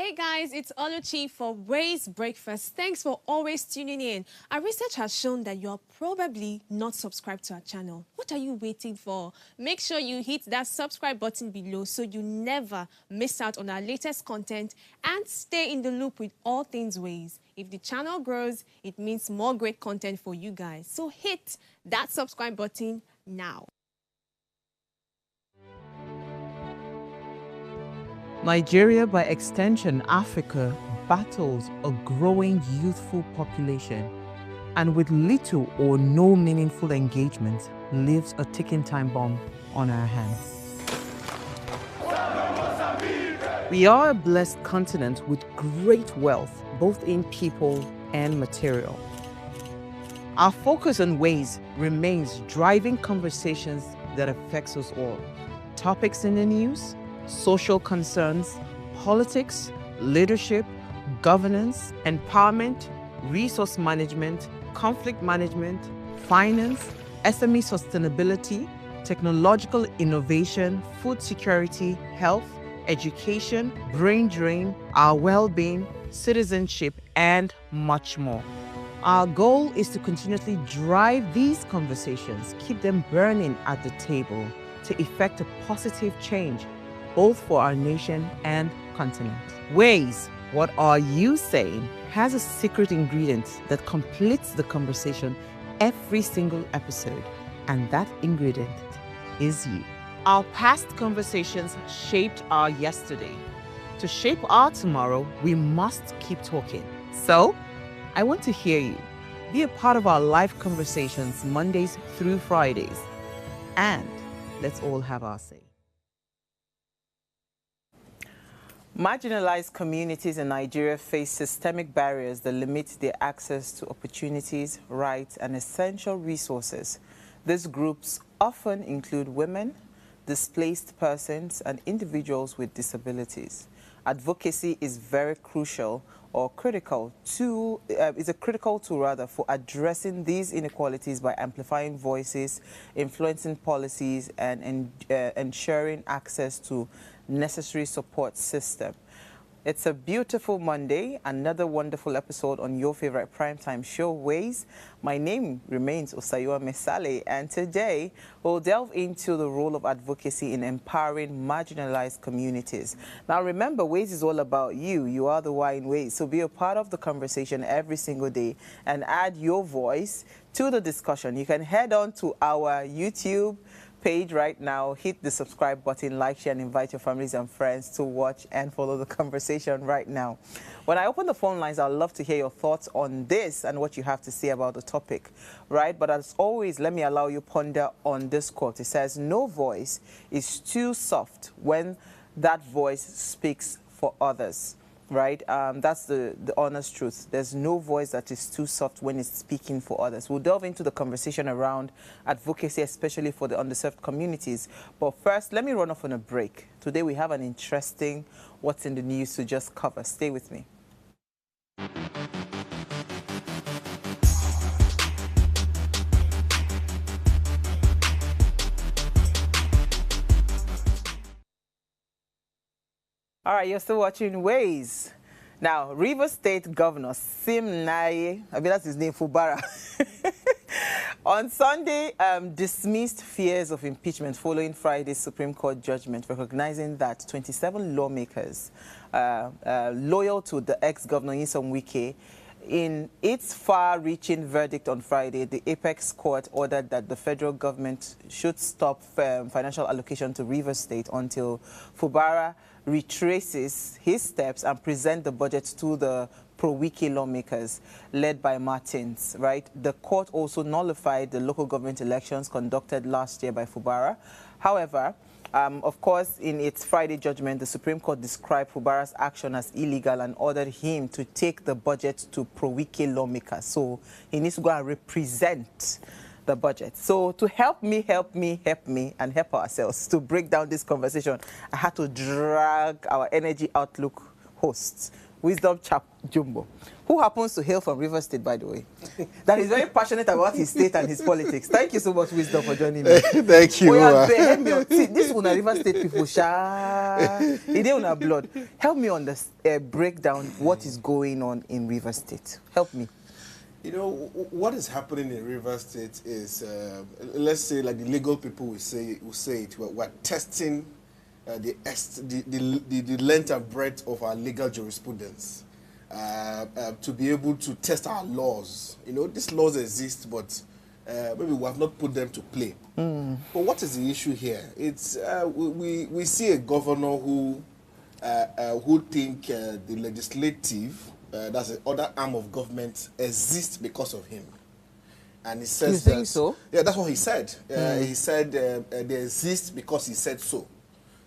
Hey guys, it's Oluchi for Ways Breakfast. Thanks for always tuning in. Our research has shown that you're probably not subscribed to our channel. What are you waiting for? Make sure you hit that subscribe button below so you never miss out on our latest content and stay in the loop with all things Ways. If the channel grows, it means more great content for you guys. So hit that subscribe button now. Nigeria, by extension Africa, battles a growing youthful population and with little or no meaningful engagement leaves a ticking time bomb on our hands. We are a blessed continent with great wealth, both in people and material. Our focus on Ways remains driving conversations that affects us all. Topics in the news, social concerns, politics, leadership, governance, empowerment, resource management, conflict management, finance, SME sustainability, technological innovation, food security, health, education, brain drain, our well-being, citizenship, and much more. Our goal is to continuously drive these conversations, keep them burning at the table to effect a positive change both for our nation and continent. Ways, what are you saying, has a secret ingredient that completes the conversation every single episode, and that ingredient is you. Our past conversations shaped our yesterday. To shape our tomorrow, we must keep talking. So, I want to hear you. Be a part of our live conversations Mondays through Fridays. And let's all have our say. Marginalized communities in Nigeria face systemic barriers that limit their access to opportunities, rights, and essential resources. These groups often include women, displaced persons, and individuals with disabilities. Advocacy is very crucial or critical to, is a critical tool rather for addressing these inequalities by amplifying voices, influencing policies, and ensuring access to necessary support system. It's a beautiful Monday, another wonderful episode on your favorite primetime show, Ways. My name remains Osayiwa Mesale, and today we'll delve into the role of advocacy in empowering marginalized communities. Now remember, Ways is all about you. You are the why in Ways. So be a part of the conversation every single day and add your voice to the discussion. You can head on to our YouTube page right now, hit the subscribe button, like, share, and invite your families and friends to watch and follow the conversation right now. When I open the phone lines, I'd love to hear your thoughts on this and what you have to say about the topic, right? But as always, let me allow you ponder on this quote. It says, "No voice is too soft when that voice speaks for others." Right? That's the honest truth. There's no voice that is too soft when it's speaking for others. We'll delve into the conversation around advocacy, especially for the underserved communities. But first, let me run off on a break. Today, we have an interesting What's in the News to just cover. Stay with me. All right, you're still watching Ways. Now, Rivers State Governor Sim Naye, I mean that's his name, Fubara, on Sunday dismissed fears of impeachment following Friday's Supreme Court judgment recognizing that 27 lawmakers loyal to the ex-governor Nyesom Wike. In its far-reaching verdict on Friday, the Apex Court ordered that the federal government should stop financial allocation to Rivers State until Fubara retraces his steps and present the budget to the pro-Wike lawmakers led by Martins, right? The court also nullified the local government elections conducted last year by Fubara. However, of course, in its Friday judgment, the Supreme Court described Fubara's action as illegal and ordered him to take the budget to pro-Wike lawmakers. So he needs to go and represent the budget. So to help me, and help ourselves to break down this conversation, I had to drag our Energy Outlook hosts, Wisdom Chap Jumbo, who happens to hail from River State, by the way, that is very passionate about his state and his politics. Thank you so much, Wisdom, for joining me. Thank you. See, this one, River State people, it is on blood. Help me break down what is going on in River State. Help me. You know, what is happening in River State is, let's say, like the legal people will say it, we're testing the length and breadth of our legal jurisprudence to be able to test our laws. You know, these laws exist, but maybe we have not put them to play. But what is the issue here? It's we see a governor who think the legislative, that's the other arm of government, exists because of him. And he says you think so? Yeah, that's what he said. He said they exist because he said so.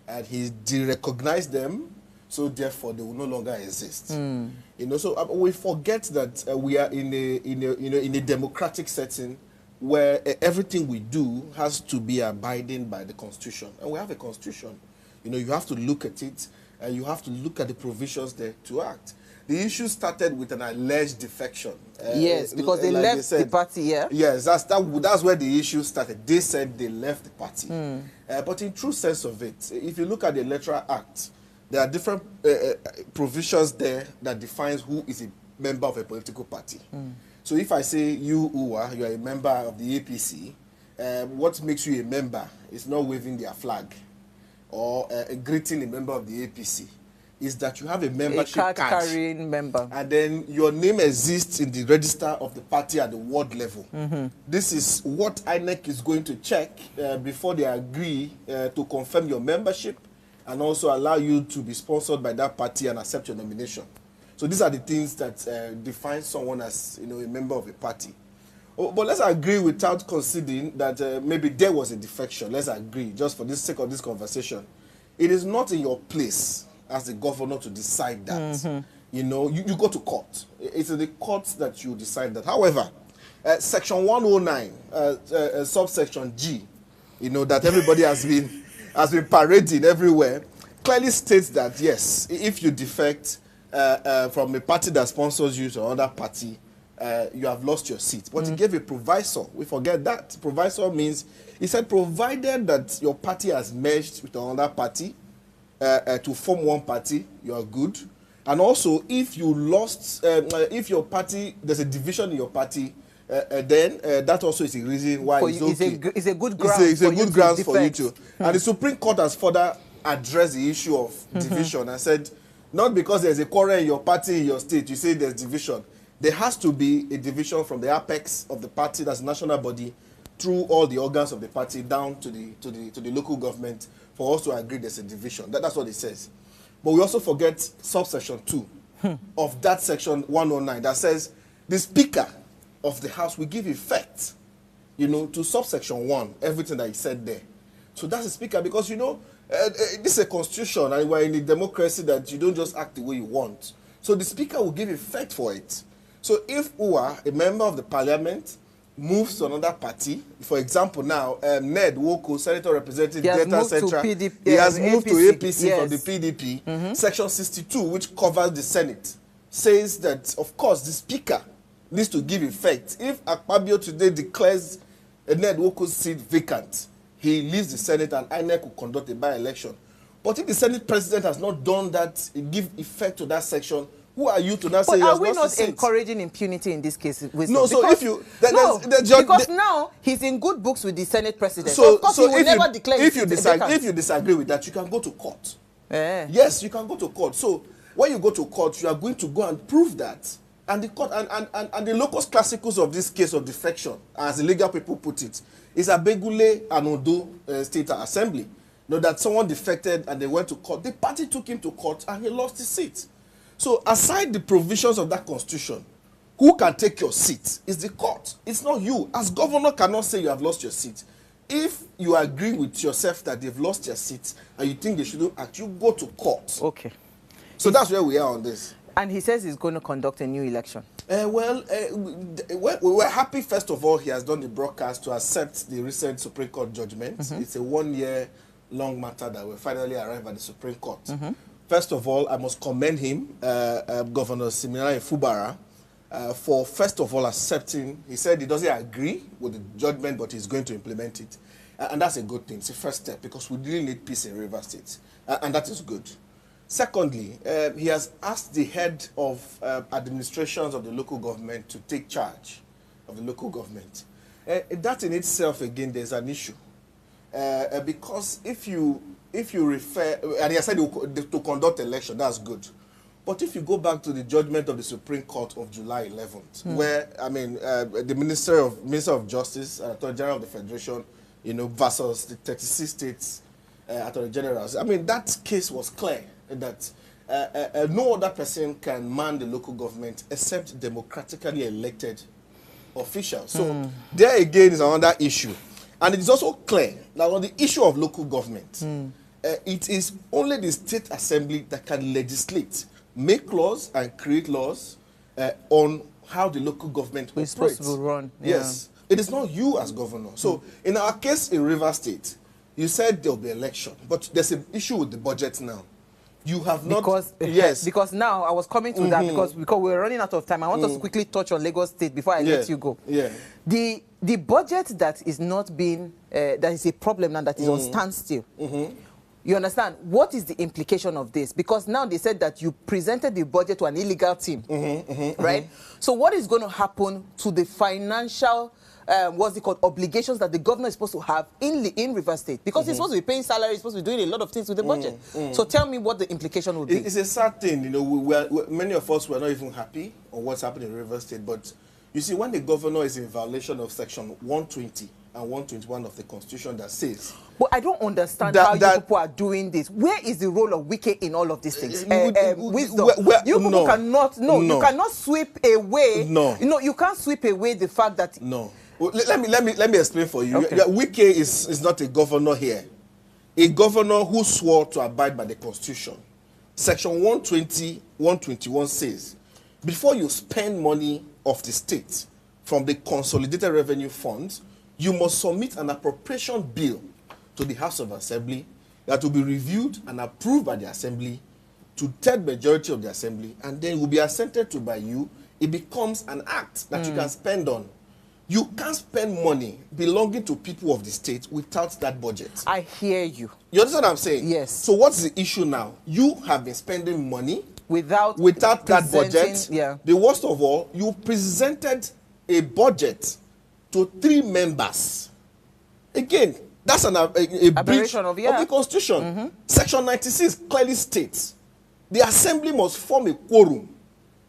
And he derecognized them, so therefore they will no longer exist. You know, so we forget that we are in a democratic setting where everything we do has to be abiding by the Constitution. And we have a Constitution. You know, you have to look at it, and you have to look at the provisions there to act. The issue started with an alleged defection. Yes, because they like left the party, yeah? Yes, that's where the issue started. They said they left the party. But in true sense of it, if you look at the Electoral Act, there are different provisions there that defines who is a member of a political party. So if I say you are a member of the APC, what makes you a member is not waving their flag or greeting a member of the APC. Is that you have a membership card, carrying member, and then your name exists in the register of the party at the ward level. This is what INEC is going to check before they agree to confirm your membership and also allow you to be sponsored by that party and accept your nomination. So these are the things that define someone as, you know, a member of a party. But let's agree without conceding that maybe there was a defection. Let's agree, just for the sake of this conversation. It is not in your place as the governor to decide that. You know, you go to court. It's in the courts that you decide that. However, Section 109, subsection G, you know, that everybody has been parading everywhere, clearly states that, yes, if you defect from a party that sponsors you to another party, you have lost your seat. But he gave a provisor. We forget that. Provisor means, he said, provided that your party has merged with another party, to form one party, you are good. And also, if you lost, if your party, there's a division in your party, then that also is a reason why it's okay. It's a good ground. It's a good ground for you to. And the Supreme Court has further addressed the issue of division and said, not because there's a quarrel in your party, in your state, you say there's division. There has to be a division from the apex of the party, that's the national body, through all the organs of the party down to the local government, for us to agree there's a division. That's what it says. But we also forget subsection 2 of that section 109 that says the Speaker of the House will give effect, you know, to subsection 1, everything that he said there. So that's the Speaker, because, you know, this is a constitution and we're in a democracy that you don't just act the way you want. So the Speaker will give effect for it. So if Uwa, a member of the parliament, moves to another party, for example now, Ned Woko, Senator Representative Delta Central, he has moved to APC from the PDP. Section 62, which covers the Senate, says that, of course, the Speaker needs to give effect. If Akpabio today declares Ned Woko's seat vacant, he leaves the Senate and INEC will conduct a by-election. But if the Senate President has not done that, give effect to that section, who are you to now say? But are we not encouraging impunity in this case? No, so because, if you because now he's in good books with the Senate President. So of course he will never declare. If you disagree with that, you can go to court. Yes, you can go to court. So when you go to court, you are going to go and prove that, and the court and the locus classicus of this case of defection, as the legal people put it, is Abegule and Ondo State Assembly. You know that someone defected and they went to court. The party took him to court and he lost his seat. So aside the provisions of that constitution, who can take your seat is the court. It's not you. As governor cannot say you have lost your seat. If you agree with yourself that they've lost their seat and you think they shouldn't act, you go to court. Okay. So that's where we are on this. And he says he's going to conduct a new election. We're happy, first of all, he has done the broadcast to accept the recent Supreme Court judgment. It's a 1-year long matter that will finally arrive at the Supreme Court. First of all, I must commend him, Governor Siminala Fubara, for first of all accepting. He said he doesn't agree with the judgment, but he's going to implement it. And that's a good thing. It's a first step because we really need peace in Rivers State. And that is good. Secondly, he has asked the head of administrations of the local government to take charge of the local government. That in itself, again, there's an issue. Because if you refer, and he has said to conduct election, that's good. But if you go back to the judgment of the Supreme Court of July 11th, where, I mean, the Minister of Justice, Attorney General of the Federation, versus the 36 states Attorney Generals, I mean, that case was clear that no other person can man the local government except democratically elected officials. So there again is another issue. And it is also clear that on the issue of local government, it is only the state assembly that can legislate, make laws and create laws on how the local government operates. Supposed to run. Yes. It is not you as governor. So in our case in Rivers State, you said there will be election, but there's an issue with the budget now. You have not... Yes. Because now I was coming to that because we're running out of time. I want us to quickly touch on Lagos State before I let you go. Yeah. The budget that is not being... that is a problem now that is on standstill. You understand? What is the implication of this? Because now they said that you presented the budget to an illegal team, right? So what is going to happen to the financial, what's it called, obligations that the governor is supposed to have in Rivers State? Because he's supposed to be paying salary, he's supposed to be doing a lot of things with the budget. So tell me what the implication would be. It's a sad thing, many of us were not even happy on what's happening in Rivers State, but you see, when the governor is in violation of section 120 and 121 of the Constitution that says... But I don't understand how you people are doing this. Where is the role of Wike in all of these things? Wisdom. You people cannot... No, you cannot sweep away... No. You can't sweep away the fact that... No. Well, let me explain for you. Okay. Wike is not a governor here. A governor who swore to abide by the Constitution. Section 120, 121 says, before you spend money of the state from the Consolidated Revenue Fund, you must submit an appropriation bill to the House of Assembly that will be reviewed and approved by the Assembly to third majority of the Assembly, and then will be assented to by you. It becomes an act that you can spend on. You can't spend money belonging to people of the state without that budget. I hear you. You understand what I'm saying? Yes. So what's the issue now? You have been spending money without that budget. Yeah. The worst of all, you presented a budget to 3 members. Again, that's a breach of the Constitution. Section 96 clearly states the Assembly must form a quorum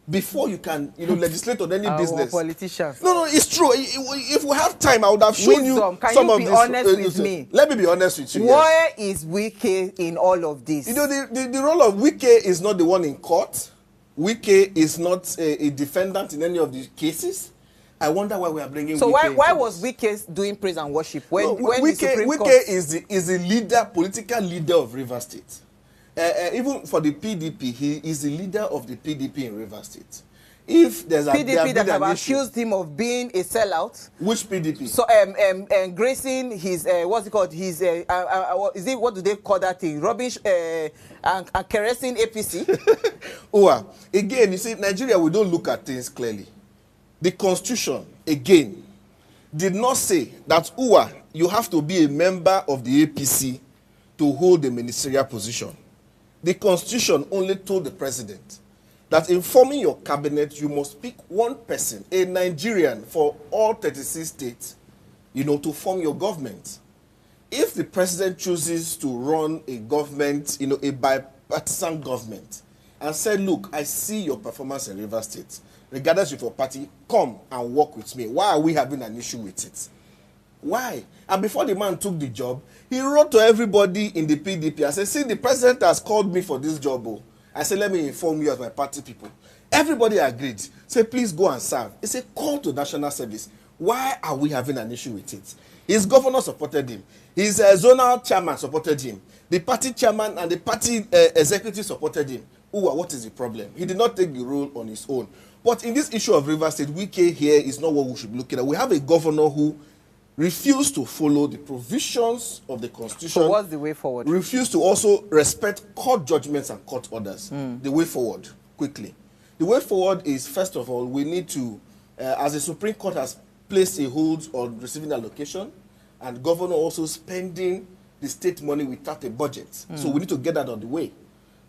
before you can, legislate on any business. Politicians. No, it's true. If we have time, I would have shown you some of this. Can you be honest with me? Let me be honest with you. Where is Wike in all of this? The role of Wike is not the one in court. Wike is not a defendant in any of the cases. I wonder why we are bringing. So Wike why was Wike doing praise and worship when Wike is the leader, political leader of Rivers State. Even for the PDP, he is the leader of the PDP in Rivers State. If there's PDP that have accused him of being a sellout. Which PDP? So gracing his what's it called? His is it, what do they call that thing? Rubbish and caressing APC. Again, you see, Nigeria, we don't look at things clearly. The Constitution, again, did not say that you have to be a member of the APC to hold a ministerial position. The Constitution only told the president that in forming your cabinet, you must pick one person, a Nigerian, for all 36 states, to form your government. If the president chooses to run a government, a bipartisan government, and said, look, I see your performance in Rivers State, regardless of your party, come and work with me. Why are we having an issue with it? Why? And before the man took the job, he wrote to everybody in the PDP and said, see, the president has called me for this job. I said, let me inform you as my party people. Everybody agreed. Say, please go and serve. It's a call to national service. Why are we having an issue with it? His governor supported him. His zonal chairman supported him. The party chairman and the party executive supported him. What is the problem? He did not take the role on his own. But in this issue of Rivers State, Wike here is not what we should be looking at. We have a governor who refuse to follow the provisions of the Constitution. So what's the way forward? Refuse to also respect court judgments and court orders. The way forward, quickly. The way forward is, first of all, we need to, as the Supreme Court has placed a hold on receiving allocation, and governor also spending the state money without a budget. So we need to get that on the way.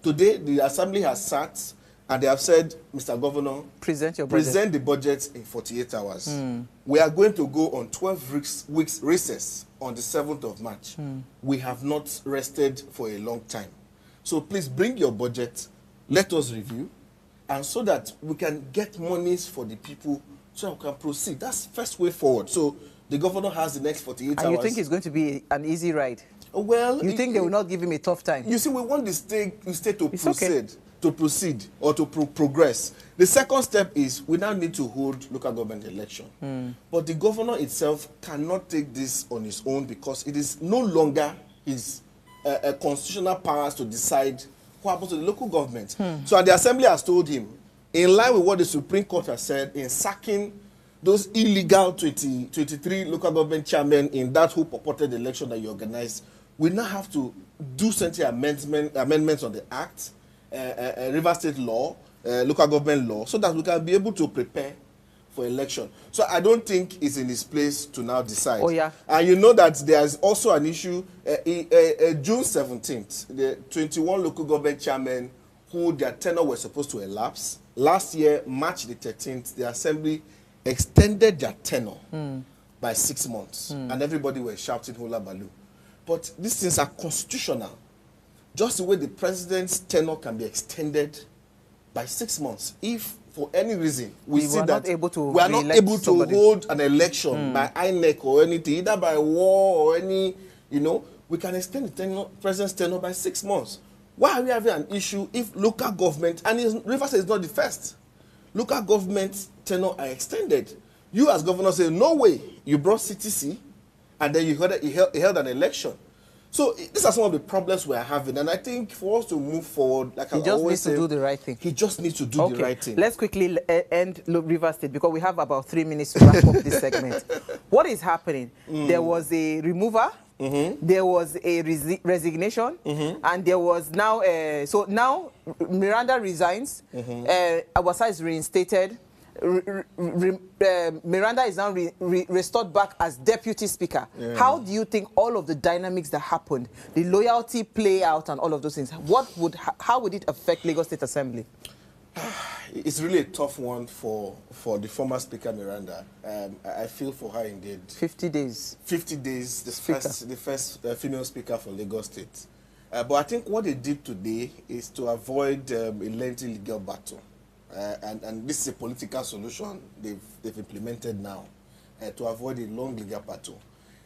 Today, the Assembly has sat, and they have said, Mr. Governor, present your budget. Present the budget in 48 hours. We are going to go on 12 weeks recess on the 7th of March. We have not rested for a long time. So please bring your budget, let us review, and so that we can get monies for the people so we can proceed. That's the first way forward. So the governor has the next 48 hours. And you think it's going to be an easy ride? Well, you think they will not give him a tough time? You see, we want the state to proceed, or to progress. The second step is we now need to hold local government election. But the governor itself cannot take this on his own because it is no longer his constitutional powers to decide what happens to the local government. So the Assembly has told him, in line with what the Supreme Court has said in sacking those illegal 23 local government chairmen in that whole purported election that you organized, we now have to do certain amendments on the Act, River State law, local government law, so that we can be able to prepare for election. So I don't think it's in his place to now decide. Oh, yeah. And you know that there's also an issue, June 17th, the 21 local government chairmen who their tenure was supposed to elapse. Last year, March the 13th, the Assembly extended their tenure by 6 months. And everybody was shouting hula baloo. But these things are constitutional. Just the way the president's tenure can be extended by 6 months. If, for any reason, we see that we are not able to hold an election by INEC or anything, either by war or any, we can extend the president's tenure by 6 months. Why are we having an issue if local government, and Rivers is not the first, local government tenure are extended? You as governor say, no way, you brought CTC, and then you held an election. So these are some of the problems we are having, and I think for us to move forward, like I always say, he just needs to do the right thing. He just needs to do the right thing. Let's quickly end River State because we have about 3 minutes to wrap up this segment. What is happening? There was a remover, there was a resignation, and there was now so now Meranda resigns. Obasa is reinstated. Meranda is now restored back as deputy speaker. How do you think all of the dynamics that happened, the loyalty play out and all of those things, how would it affect Lagos State Assembly? It's really a tough one for the former speaker, Meranda. I feel for her indeed. 50 days. 50 days, the first female speaker for Lagos State. But I think what they did today is to avoid a lengthy legal battle. And this is a political solution they've implemented now to avoid a long legal battle.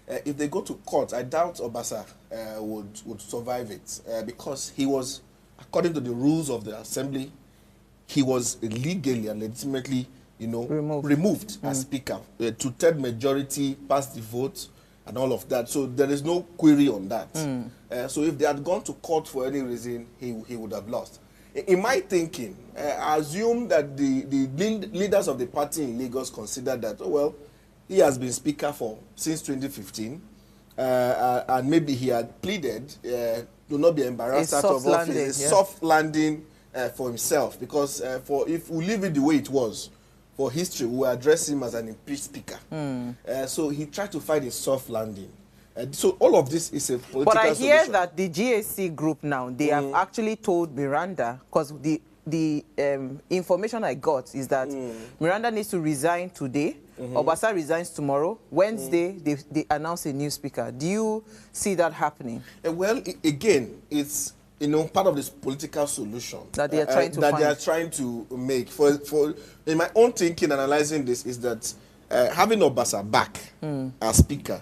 If they go to court, I doubt Obasa would survive it because he was, according to the rules of the Assembly, he was legally and legitimately, removed as speaker. Two-third majority passed the vote and all of that. So there is no query on that. So if they had gone to court for any reason, he would have lost. In my thinking, I assume that the leaders of the party in Lagos consider that, oh, well, he has been speaker since 2015, and maybe he had pleaded to not be embarrassed out of office, a soft landing for himself, because if we leave it the way it was, for history, we will address him as an impeached speaker. So he tried to find a soft landing. So all of this is a political But I hear solution. that the GAC group now, they have actually told Meranda, because the information I got is that Meranda needs to resign today, Obasa resigns tomorrow, Wednesday they announce a new speaker. Do you see that happening? Well, again, it's part of this political solution that they are trying to they are trying to make. In my own thinking, analyzing this, is that having Obasa back as speaker,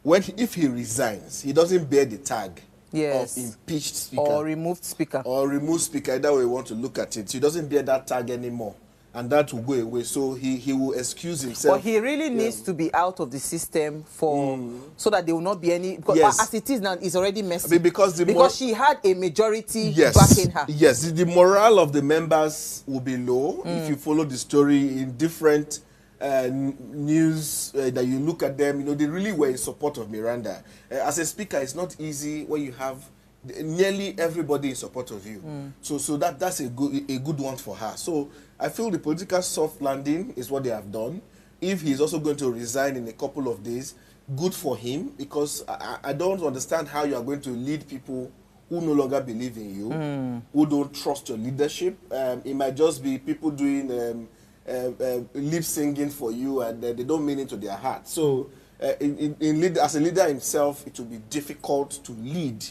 if he resigns, he doesn't bear the tag of impeached speaker. Or removed speaker. Or removed speaker, either way you want to look at it. So he doesn't bear that tag anymore. And that will go away. So he will excuse himself. But he really needs to be out of the system so that there will not be any... Because as it is now, it's already messy. Because she had a majority backing her. Yes, the morale of the members will be low if you follow the story in different news, that you look at them, you know, they really were in support of Meranda. As a speaker, it's not easy when you have nearly everybody in support of you. So that's a good one for her. So I feel the political soft landing is what they have done. If he's also going to resign in a couple of days, good for him, because I don't understand how you are going to lead people who no longer believe in you, who don't trust your leadership. It might just be people doing lip singing for you, and they don't mean it to their heart. So as a leader himself, it will be difficult to lead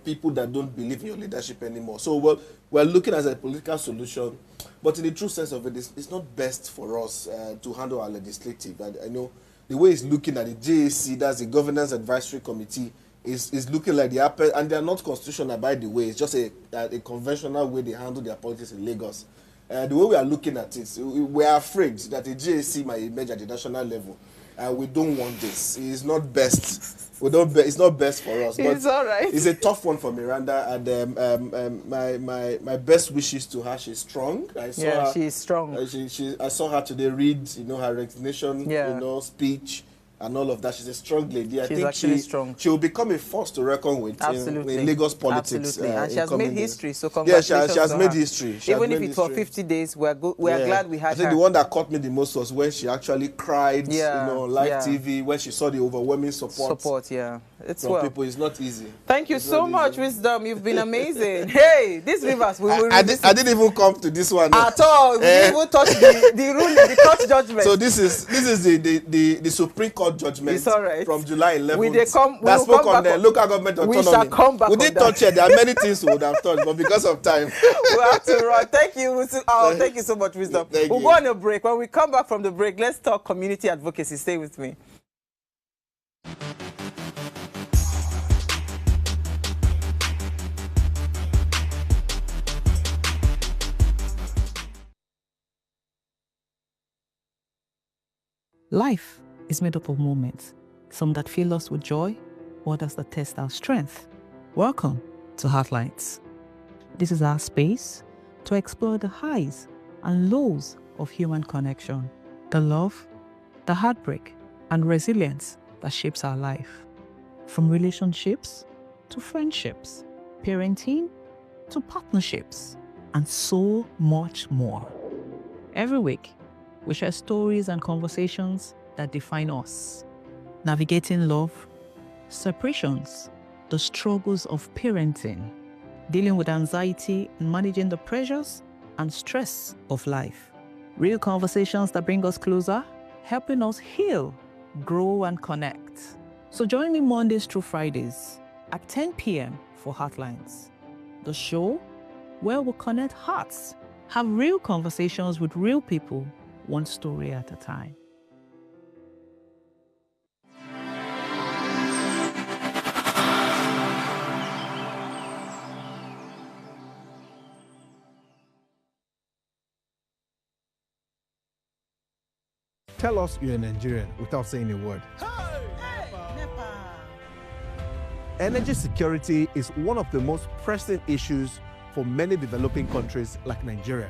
people that don't believe in your leadership anymore. So we're looking at a political solution, but in the true sense of it, it's not best for us to handle our legislative. And I know the way it's looking at the JAC, that's the Governance Advisory Committee, is looking like the upper, and they are not constitutional, by the way. It's just a conventional way they handle their politics in Lagos. The way we are looking at it, we are afraid that the JAC might emerge at the national level. We don't want this. It's not best. It's not best for us. But it's all right. It's a tough one for Meranda, and my best wishes to her. She's strong. She's strong. I saw her today read, you know, her resignation, Yeah. you know, speech, and all of that. She's a strong lady. I She's think actually strong. She will become a force to reckon with in Lagos politics. Absolutely. And she has made history, so yeah, congratulations she has to made her. history. Even if it was 50 days, we're glad we had I think her. the one that caught me the most was when she actually cried, Yeah, you know, on live yeah. TV, when she saw the overwhelming support Yeah. It's from people. It's not easy. Thank you It's so not much, easy. Wisdom. You've been amazing. Hey, these rivers, we will I didn't even come to this one. at all. We didn't even touch the ruling, the court judgment. So this is the Supreme Court judgment. It's all right. From July 11th. We that will spoke come on the back local government autonomy. We shall come back We on didn't that. touch it. There are many things we would have touched, but because of time. We have to run. Thank you. Thank you so much, Wisdom. Thank We'll you. go on a break. When we come back from the break, let's talk community advocacy. Stay with me. Life is made up of moments, some that fill us with joy, others that test our strength. Welcome to Heartlines. This is our space to explore the highs and lows of human connection, the love, the heartbreak, and resilience that shapes our life. From relationships to friendships, parenting to partnerships, and so much more. Every week, we share stories and conversations that define us, navigating love, separations, the struggles of parenting, dealing with anxiety and managing the pressures and stress of life. Real conversations that bring us closer, helping us heal, grow, and connect. So join me Mondays through Fridays at 10 p.m. for Heartlines, the show where we'll connect hearts, have real conversations with real people, one story at a time. Tell us you're a Nigerian without saying a word. Energy security is one of the most pressing issues for many developing countries like Nigeria.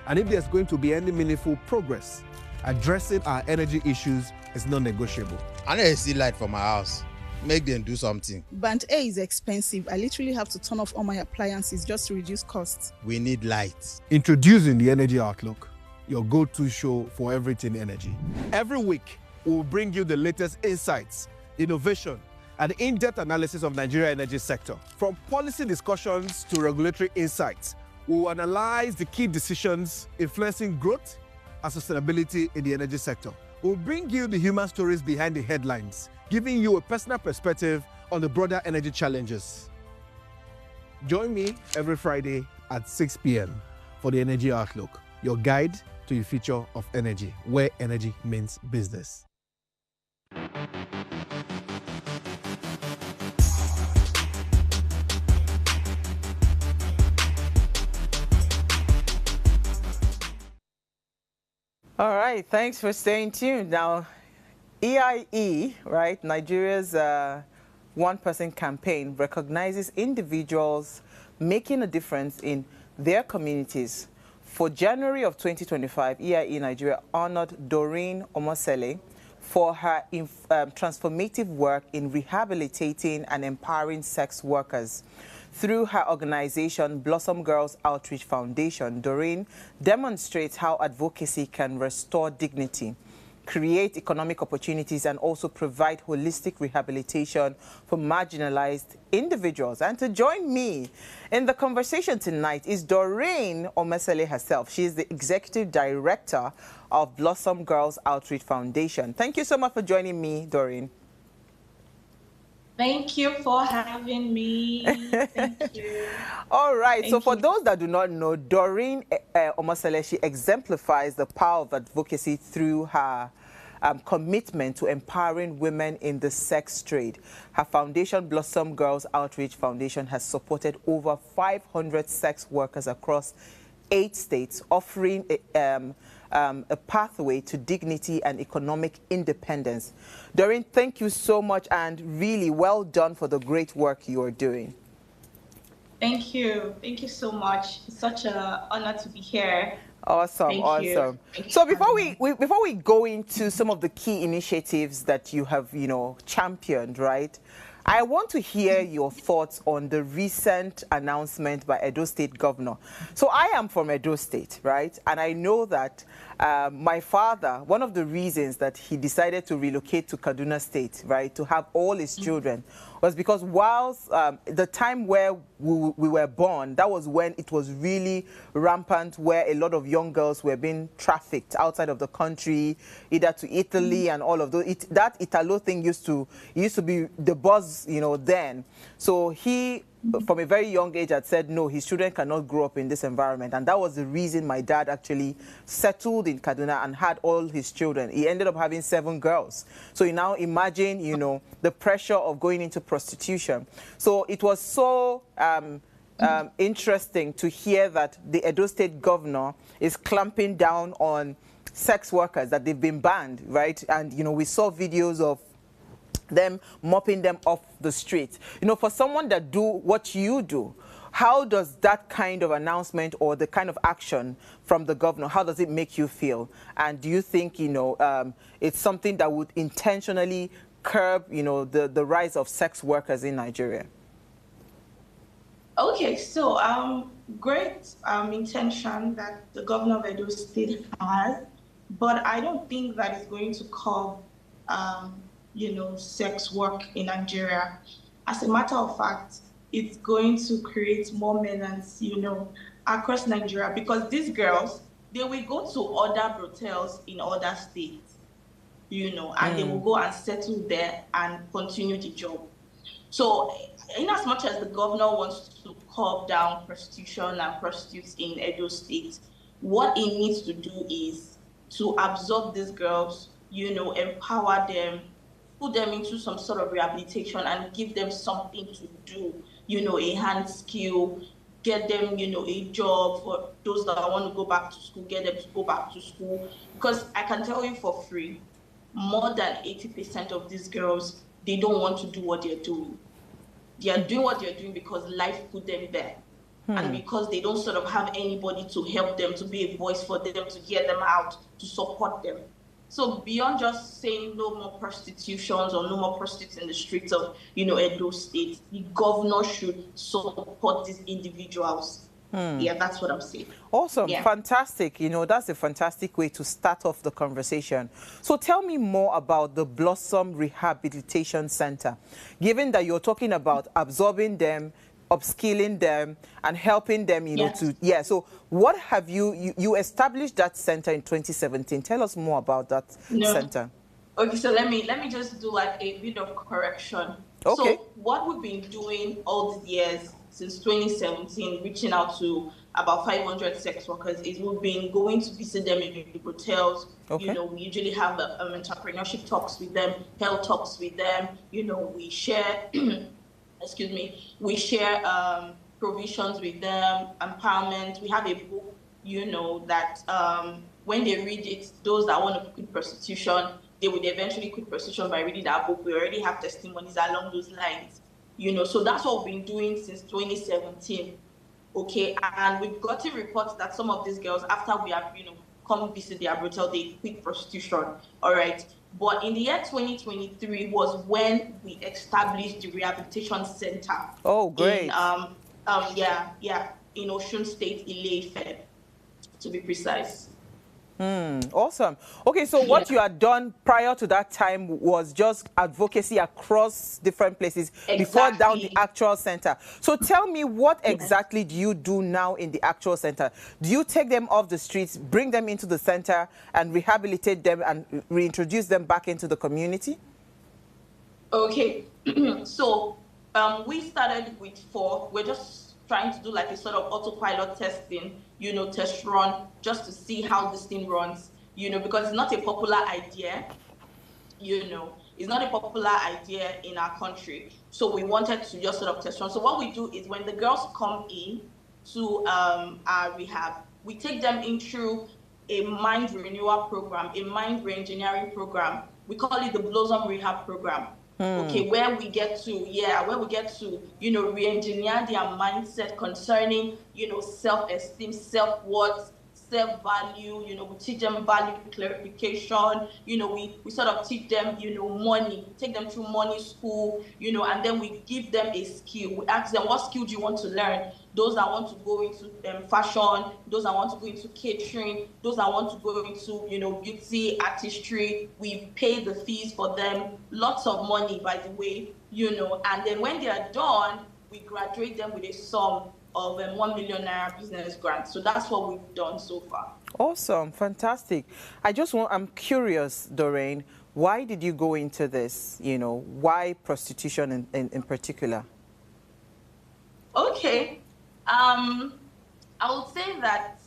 And if there's going to be any meaningful progress, addressing our energy issues is non-negotiable. I need to see light for my house. Make them do something. Band A is expensive. I literally have to turn off all my appliances just to reduce costs. We need light. Introducing the Energy Outlook, your go-to show for everything energy. Every week, we'll bring you the latest insights, innovation, and in-depth analysis of Nigeria's energy sector. From policy discussions to regulatory insights, we'll analyze the key decisions influencing growth and sustainability in the energy sector. We'll bring you the human stories behind the headlines, giving you a personal perspective on the broader energy challenges. Join me every Friday at 6 p.m. for the Energy Outlook, your guide to the future of energy, where energy means business. All right, thanks for staying tuned. Now, EIE, right, Nigeria's one-person campaign recognizes individuals making a difference in their communities for January of 2025, EIE Nigeria honored Doreen Omosele for her transformative work in rehabilitating and empowering sex workers. Through her organization, Blossom Girls Outreach Foundation, Doreen demonstrates how advocacy can restore dignity, create economic opportunities, and also provide holistic rehabilitation for marginalized individuals. And to join me in the conversation tonight is Doreen Omosele herself. She is the Executive Director of Blossom Girls Outreach Foundation. Thank you so much for joining me, Doreen. Thank you for having me. Thank you. All right. So for those that do not know, Doreen Omosele, she exemplifies the power of advocacy through her commitment to empowering women in the sex trade. Her foundation, Blossom Girls Outreach Foundation, has supported over 500 sex workers across 8 states, offering a pathway to dignity and economic independence. Doreen, thank you so much, and really well done for the great work you are doing. Thank you. Thank you so much. It's such an honor to be here. Awesome, awesome. So before we go into some of the key initiatives that you have, championed, right? I want to hear your thoughts on the recent announcement by Edo State Governor. So I am from Edo State, right? And I know that my father, one of the reasons that he decided to relocate to Kaduna State, right, to have all his children, was because whilst the time where we were born, that was when it was really rampant, where a lot of young girls were being trafficked outside of the country, either to Italy and all of those. That Italo thing used to be the buzz, then. So he, from a very young age, had said, no, his children cannot grow up in this environment. And that was the reason my dad actually settled in Kaduna and had all his children. He ended up having 7 girls. So you now imagine, the pressure of going into prostitution. So it was so interesting to hear that the Edo State Governor is clamping down on sex workers, that they've been banned, right? And, we saw videos of them mopping them off the street. For someone that do what you do, how does that kind of announcement or the kind of action from the governor, how does it make you feel? And do you think, it's something that would intentionally curb, the rise of sex workers in Nigeria? Okay, so great intention that the governor of Edo State has, but I don't think that is going to curb sex work in Nigeria. As a matter of fact, it's going to create more menace, across Nigeria, because these girls, they will go to other brothels in other states, and they will go and settle there and continue the job. So in as much as the governor wants to curb down prostitution and prostitutes in Edo State, what he needs to do is to absorb these girls, empower them, put them into some sort of rehabilitation and give them something to do, a hand skill, get them, a job. For those that want to go back to school, get them to go back to school. Because I can tell you for free, more than 80% of these girls, they don't want to do what they're doing. They are doing what they're doing because life put them there. And because they don't sort of have anybody to help them, to be a voice for them, to hear them out, to support them. So beyond just saying no more prostitutions or no more prostitutes in the streets of, Edo State, the governor should support these individuals. Yeah, that's what I'm saying. Awesome. Yeah. Fantastic. That's a fantastic way to start off the conversation. So tell me more about the Blossom Rehabilitation Center. Given that you're talking about absorbing them, upskilling them, and helping them, so what have you established that center in 2017? Tell us more about that center. Okay, so let me just do like a bit of correction. Okay. So what we've been doing all these years since 2017, reaching out to about 500 sex workers, is we've been going to visit them in the hotels. Okay. We usually have entrepreneurship talks with them, health talks with them. We share we share provisions with them, empowerment. We have a book, that when they read it, those that want to quit prostitution, they would eventually quit prostitution by reading that book. We already have testimonies along those lines, so that's what we've been doing since 2017. Okay, and we've gotten reports that some of these girls, after we have, come visit their brothel, they quit prostitution. All right. But in the year 2023 was when we established the rehabilitation center. Oh, In great. in Osun State, Ile-Ife, to be precise. Awesome. Okay, so what you had done prior to that time was just advocacy across different places before down the actual center. So tell me, what exactly do you do now in the actual center? Do you take them off the streets, bring them into the center, and rehabilitate them and reintroduce them back into the community? Okay, so we started with 4. We're just trying to do like a sort of autopilot testing, test run, just to see how this thing runs, because it's not a popular idea, it's not a popular idea in our country. So we wanted to just sort of test run. So what we do is when the girls come in to our rehab, we take them in through a mind renewal program, a mind reengineering program. We call it the Blossom Rehab Program. Okay, where we get to re-engineer their mindset concerning, self-esteem, self-worth, self-value. We teach them value clarification. We sort of teach them, money, take them through money school, and then we give them a skill. We ask them, what skill do you want to learn? Those that want to go into fashion, those that want to go into catering, those that want to go into, beauty, artistry. We pay the fees for them, lots of money, by the way, and then when they are done, we graduate them with a sum of a 1 million naira business grant. So that's what we've done so far. Awesome, fantastic. I'm curious, Doreen, why did you go into this? Why prostitution in particular? Okay. I would say that,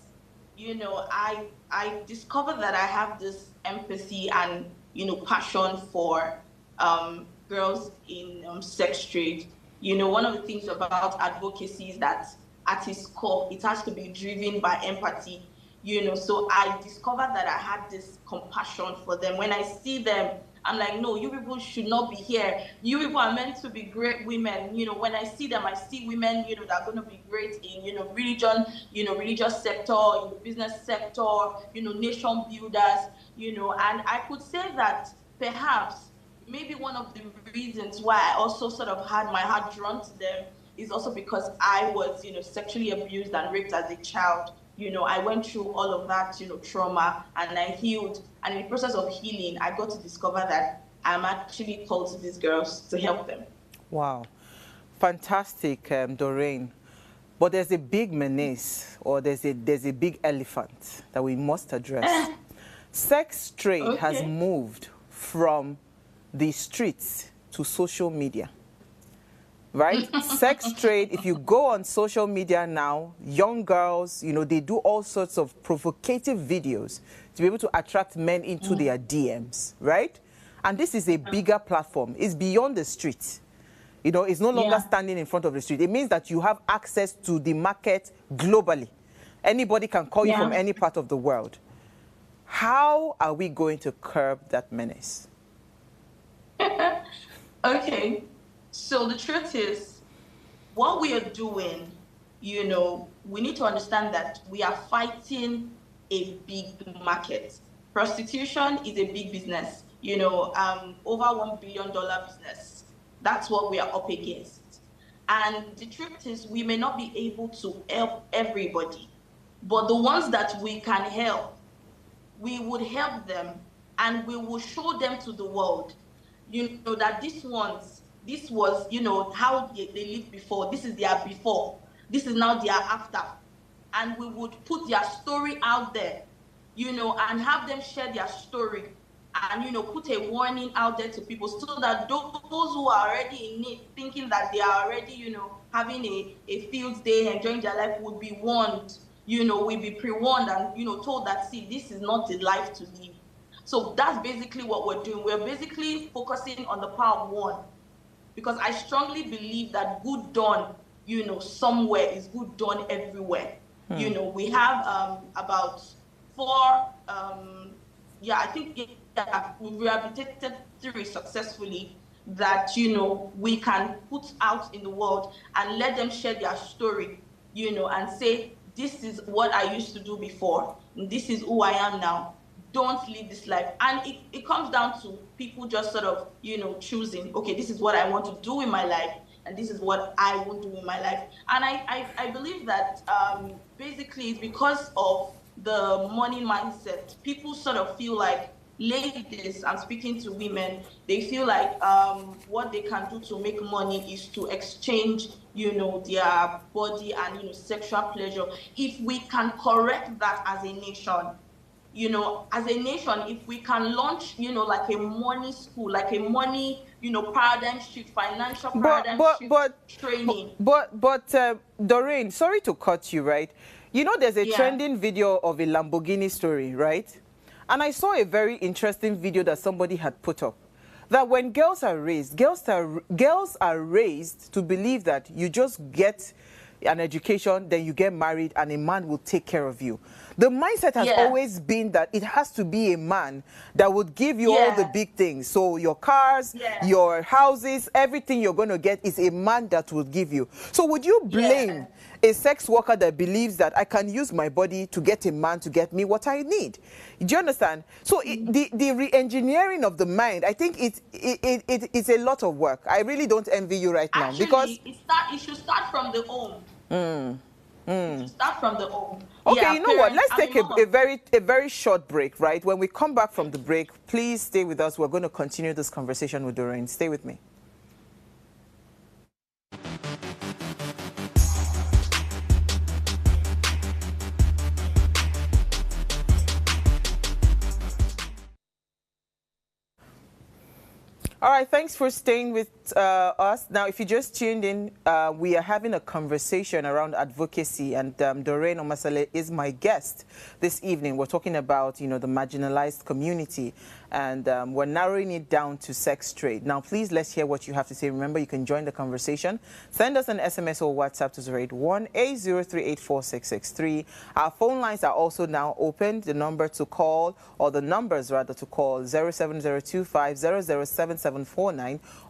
I discovered that I have this empathy and, passion for girls in sex trade. One of the things about advocacy is that at its core, it has to be driven by empathy. So I discovered that I had this compassion for them. When I see them, I'm like, no, you people should not be here. You people are meant to be great women. When I see them, I see women, that are going to be great in, religion, religious sector, in the business sector, nation builders, and I could say that perhaps maybe one of the reasons why I also sort of had my heart drawn to them is also because I was, sexually abused and raped as a child. I went through all of that, trauma, and I healed. And in the process of healing, I got to discover that I'm actually called to these girls to help them. Wow. Fantastic, Doreen. But there's a big menace, or there's a big elephant that we must address. Sex trade has moved from the streets to social media. Right? Sex trade, if you go on social media now, young girls, they do all sorts of provocative videos to be able to attract men into their DMs, right? And this is a bigger platform. It's beyond the street. It's no longer standing in front of the street. It means that you have access to the market globally. Anybody can call you from any part of the world. How are we going to curb that menace? Okay. So the truth is, what we are doing, we need to understand that we are fighting a big market. Prostitution is a big business, over $1 billion business. That's what we are up against. And the truth is, we may not be able to help everybody, but the ones that we can help, we would help them, and we will show them to the world, that this was, how they lived before. This is their before. This is now their after. And we would put their story out there, and have them share their story, and, put a warning out there to people so that those who are already in it, thinking that they are already, having a field day, enjoying their life, would be warned, will be pre-warned and, told that, see, this is not the life to live. So that's basically what we're doing. We're basically focusing on the power of one. Because I strongly believe that good done, somewhere is good done everywhere. We have about 4, I think we've rehabilitated 3 successfully that, we can put out in the world and let them share their story, and say, this is what I used to do before, and this is who I am now. Don't live this life. And it comes down to people just sort of, choosing, okay, this is what I want to do in my life, and this is what I won't do in my life. And I believe that basically it's because of the money mindset. People sort of feel like, ladies, I'm speaking to women, they feel like what they can do to make money is to exchange, their body and, sexual pleasure. If we can correct that as a nation, if we can launch, like a money school, like a money, paradigm shift, financial paradigm shift training. But Doreen, sorry to cut you, right? There's a trending video of a Lamborghini story, right? And I saw a very interesting video that somebody had put up. That when girls are raised, girls are raised to believe that you just get an education, then you get married, and a man will take care of you. The mindset has always been that it has to be a man that would give you all the big things. So your cars, your houses, everything you're going to get is a man that will give you. So would you blame a sex worker that believes that I can use my body to get a man to get me what I need? Do you understand? So the re-engineering of the mind, I think it's a lot of work. I really don't envy you right now. Actually, because it should start from the home. Start from the home. Okay, you know what? Let's take a very short break, right? When we come back from the break, please stay with us. We're going to continue this conversation with Doreen. Stay with me. All right, thanks for staying with us. Now, if you just tuned in, we are having a conversation around advocacy, and Doreen Omasale is my guest this evening. We're talking about, the marginalized community, and we're narrowing it down to sex trade. Now, please, let's hear what you have to say. Remember, you can join the conversation. Send us an SMS or WhatsApp to 081-803-84663. Our phone lines are also now open. The number to call, or the numbers rather to call, 07025007749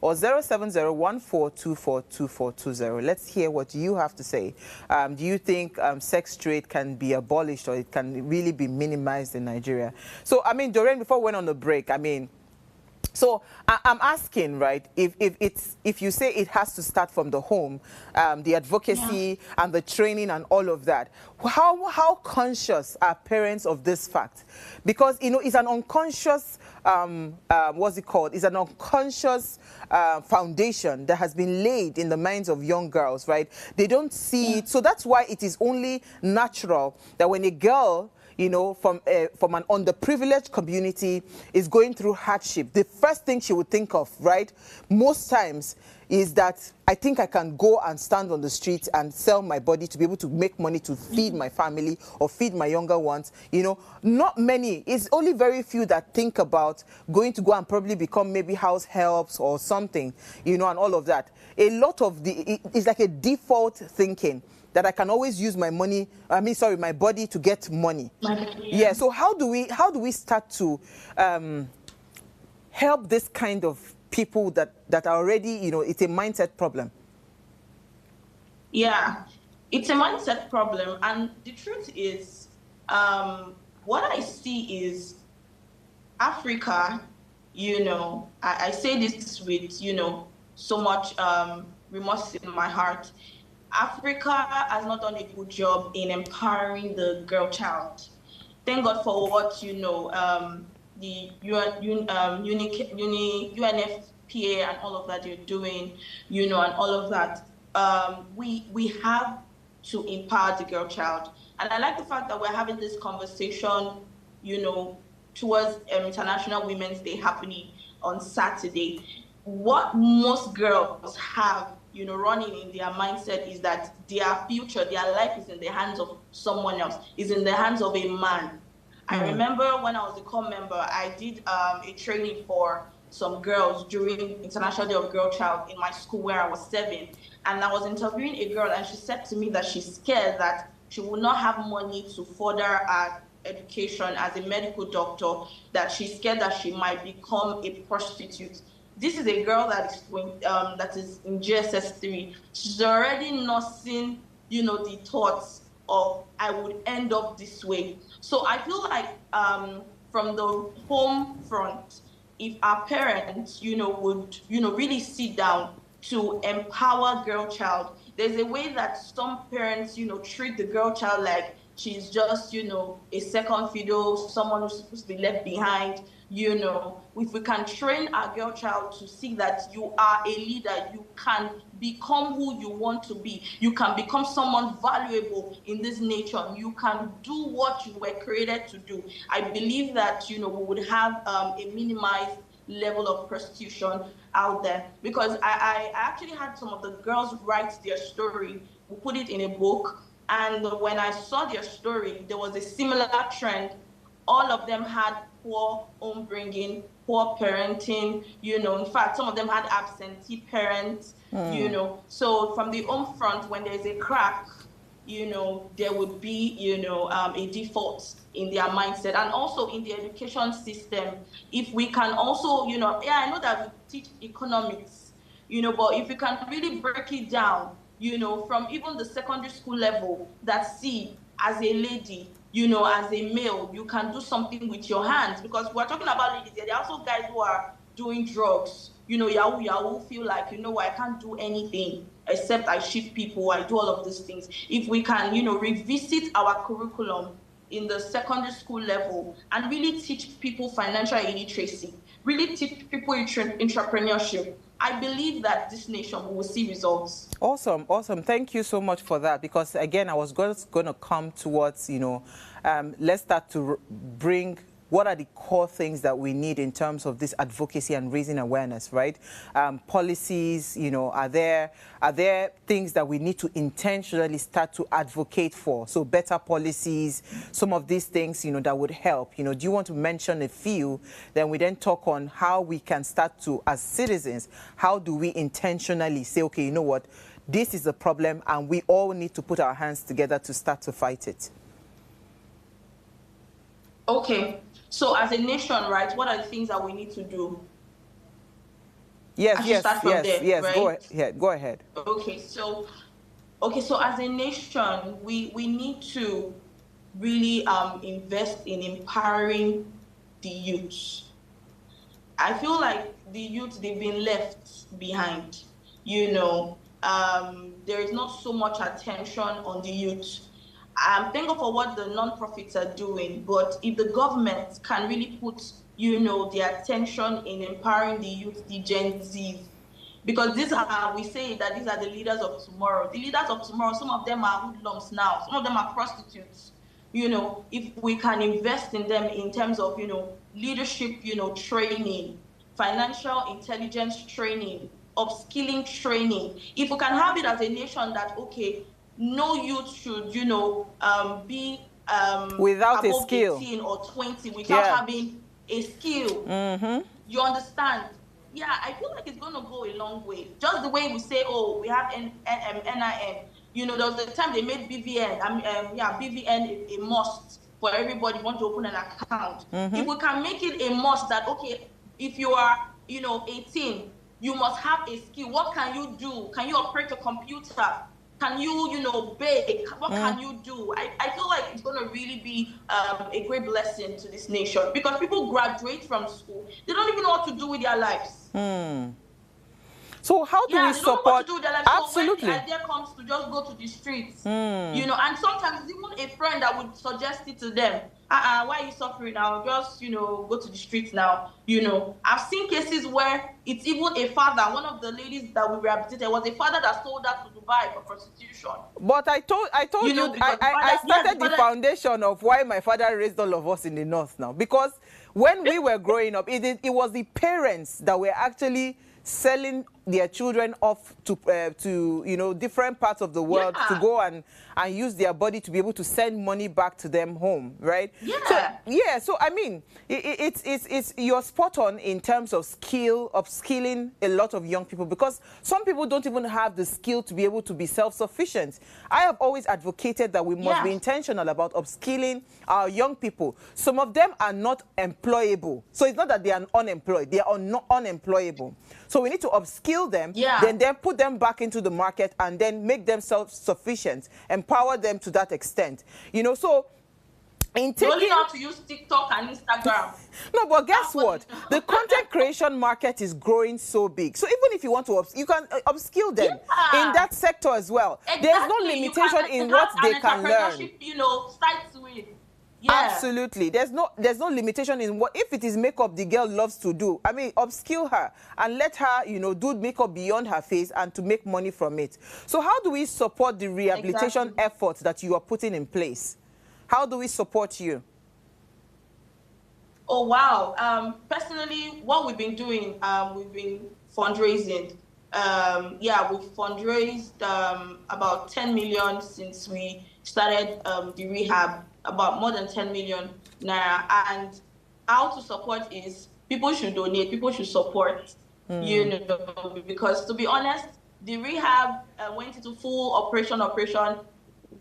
or 07014242420. Let's hear what you have to say. Do you think sex trade can be abolished, or it can really be minimized in Nigeria? So, Doreen, before we went on the break, so I'm asking, right, if you say it has to start from the home, the advocacy and the training and all of that, how conscious are parents of this fact? Because, it's an unconscious, what's it called? It's an unconscious foundation that has been laid in the minds of young girls, right? They don't see it. So that's why it is only natural that when a girl, from an underprivileged community is going through hardship, the first thing she would think of, right, most times is that I think I can go and stand on the street and sell my body to be able to make money to feed my family or feed my younger ones. Not many, it's only very few that think about going to go and probably become maybe house helps or something, and all of that. A lot of it's like a default thinking that I can always use my money, my body to get money. Yeah, so how do we start to help this kind of people that are already, it's a mindset problem? Yeah, it's a mindset problem. And the truth is, what I see is Africa, I say this with, so much remorse in my heart. Africa has not done a good job in empowering the girl child. Thank God for what, the UNFPA and all of that you're doing, and all of that. We have to empower the girl child. And I like the fact that we're having this conversation, towards International Women's Day happening on Saturday. What most girls have, running in their mindset is that their future, their life is in the hands of someone else, is in the hands of a man. I remember when I was a core member, I did a training for some girls during International Day of Girl Child in my school where I was 7. And I was interviewing a girl, and she said to me that she's scared that she will not have money to further her education as a medical doctor, that she's scared that she might become a prostitute. This is a girl that is in GSS 3. She's already nursing the thoughts of I would end up this way. So I feel like from the home front, if our parents, would, really sit down to empower girl child. There's a way that some parents, treat the girl child like she's just, a second fiddle, someone who's supposed to be left behind. If we can train our girl child to see that you are a leader, you can become who you want to be. You can become someone valuable in this nation. You can do what you were created to do. I believe that, we would have a minimized level of prostitution out there. Because I actually had some of the girls write their story. We put it in a book. And when I saw their story, there was a similar trend. All of them had poor home bringing, poor parenting, in fact, some of them had absentee parents, So from the home front, when there's a crack, there would be, a default in their mindset. And also in the education system, if we can also, I know that we teach economics, but if we can really break it down, from even the secondary school level, that see, as a lady, as a male, you can do something with your hands. Because we're talking about ladies here. There are also guys who are doing drugs, yahoo, feel like, I can't do anything except I shift people, I do all of these things. If we can, revisit our curriculum in the secondary school level and really teach people financial illiteracy, really teach people entrepreneurship, I believe that this nation will see results. Awesome, awesome. Thank you so much for that. Because again, I was going to come towards, let's start to bring what are the core things that we need in terms of this advocacy and raising awareness, right? Policies, are there things that we need to intentionally start to advocate for? So better policies, some of these things, that would help. Do you want to mention a few? Then we then talk on how we can start to, as citizens, how do we intentionally say, okay, you know what, this is the problem and we all need to put our hands together to start to fight it. Okay. So as a nation, right, what are the things that we need to do? Yes, Right? Go ahead. Okay, so as a nation, we need to really invest in empowering the youth. I feel like the youth, they've been left behind. There is not so much attention on the youth. I'm thankful for what the non-profits are doing, but if the government can really put, their attention in empowering the youth, the Gen Zs, because we say that these are the leaders of tomorrow. The leaders of tomorrow, some of them are hoodlums now, some of them are prostitutes. If we can invest in them in terms of, leadership, training, financial intelligence training, upskilling training, if we can have it as a nation that, okay, no youth should, be without a above skill 18 or 20 without having a skill. You understand? Yeah, I feel like it's going to go a long way. Just the way we say, oh, we have NIN. There was the time they made BVN. BVN a must for everybody who wants to open an account. If we can make it a must that, okay, if you are, 18, you must have a skill. What can you do? Can you operate a computer? Can you, bake? What can you do? I feel like it's going to really be a great blessing to this nation, because people graduate from school, they don't even know what to do with their lives. So how do we support? They don't know what to do with their lives. Absolutely. So when the idea comes to just go to the streets, and sometimes even a friend that would suggest it to them, why are you suffering now? Just, go to the streets now. I've seen cases where it's even a father, one of the ladies that we rehabilitated was a father that sold her to Dubai for prostitution. But I told you, I started the foundation of why my father raised all of us in the north now. Because when we were growing up, it was the parents that were actually selling their children off to different parts of the world to go and use their body to be able to send money back to them home, right? So I mean, it's you're spot on in terms of upskilling a lot of young people, because some people don't even have the skill to be able to be self-sufficient. I have always advocated that we must be intentional about upskilling our young people. Some of them are not employable, so it's not that they are unemployed, they are not unemployable. So we need to upskill upskill them, Yeah. then put them back into the market and then make them self-sufficient, empower them to that extent. So in You only taking... know how to use TikTok and Instagram. No, but guess what? The content creation market is growing so big. So even if you want to, you can upskill them in that sector as well. Exactly. There's no limitation in what they can learn. Sites with. Yeah. Absolutely. There's no limitation in what, if it is makeup the girl loves to do. I mean, upskill her and let her, do makeup beyond her face and to make money from it. So how do we support the rehabilitation efforts that you are putting in place? How do we support you? Oh, wow. Personally, what we've been doing, we've been fundraising. We've fundraised about 10 million since we started the rehab, about more than 10 million naira. And how to support is people should donate, people should support, because to be honest, the rehab went into full operation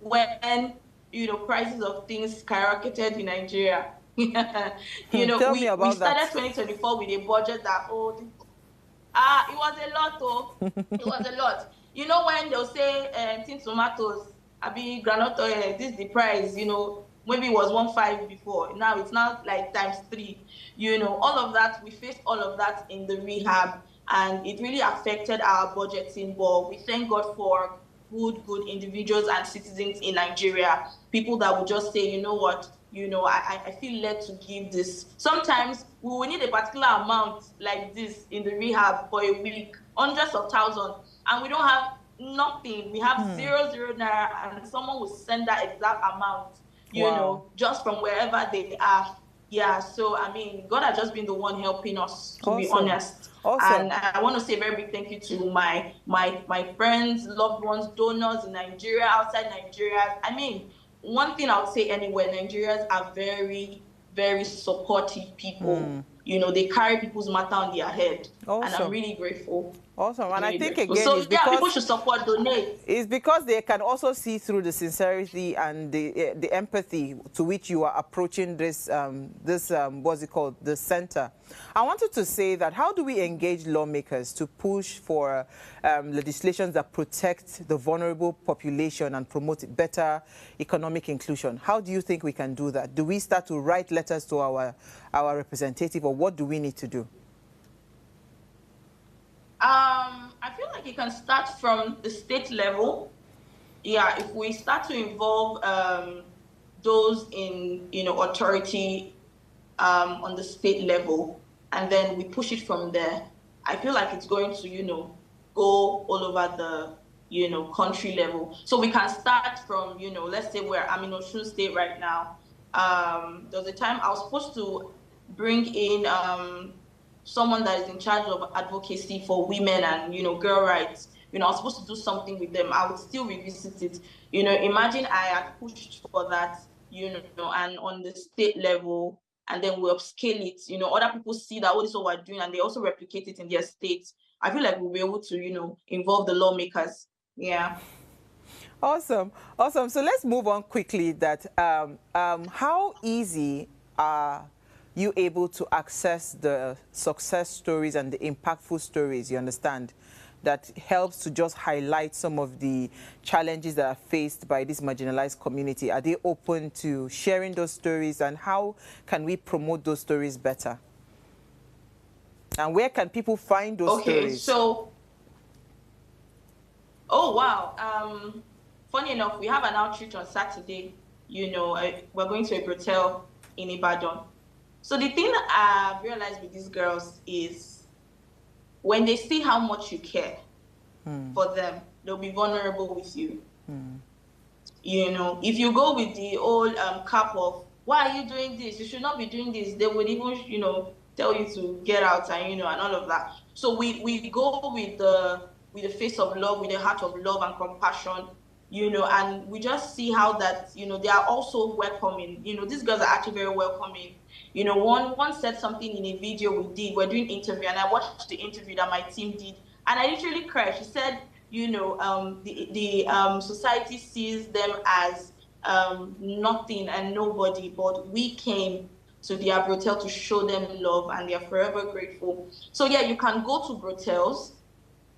when prices of things skyrocketed in Nigeria. We started 2024 with a budget that it was a lot. It was a lot. When they'll say tin tomatoes, abi groundnut oil, this is the price. Maybe it was 1.5 before. Now it's like ×3. All of that, we faced all of that in the rehab, and it really affected our budgeting. But we thank God for good individuals and citizens in Nigeria, people that would just say, you know what, I feel led to give this. Sometimes we will need a particular amount like this in the rehab for a week, hundreds of thousands, and we don't have nothing. We have zero naira, and someone will send that exact amount, just from wherever they are. Yeah, so I mean, God has just been the one helping us, to be honest. And I want to say a very big thank you to my friends, loved ones, donors in Nigeria, outside Nigeria. I mean, one thing I would say anywhere, Nigerians are very, very supportive people. They carry people's matter on their head. And I'm really grateful. Awesome. And I think, again, so, people should support, donate. It's because they can also see through the sincerity and the empathy to which you are approaching this, what's it called, the center. I wanted to say that how do we engage lawmakers to push for legislations that protect the vulnerable population and promote better economic inclusion? How do you think we can do that? Do we start to write letters to our representative, or what do we need to do? I feel like it can start from the state level. Yeah, if we start to involve those in authority on the state level, and then we push it from there, I feel like it's going to go all over the country level. So we can start from let's say I'm in Osun State right now. There was a time I was supposed to bring in someone that is in charge of advocacy for women and girl rights. I was supposed to do something with them. I would still revisit it. Imagine I had pushed for that, and on the state level, and then we upscale it. Other people see that this is what we're doing, and they also replicate it in their states. I feel like we'll be able to, involve the lawmakers. Yeah. Awesome. So let's move on quickly. That how easy are you able to access the success stories and the impactful stories, you understand, that helps to just highlight some of the challenges that are faced by this marginalized community? Are they open to sharing those stories, and how can we promote those stories better? And where can people find those stories? So, oh, wow. Funny enough, we have an outreach on Saturday. We're going to a hotel in Ibadan. So the thing that I've realized with these girls is when they see how much you care for them, they'll be vulnerable with you. If you go with the old cap of, why are you doing this? You should not be doing this. They would even, tell you to get out and, and all of that. So we go with the face of love, with the heart of love and compassion, and we just see how that, they are also welcoming. These girls are actually very welcoming. One said something in a video we did. We're doing interview, and I watched the interview that my team did, and I literally cried. She said, the society sees them as nothing and nobody, but we came to the brothel to show them love, and they are forever grateful. So yeah, you can go to brothels,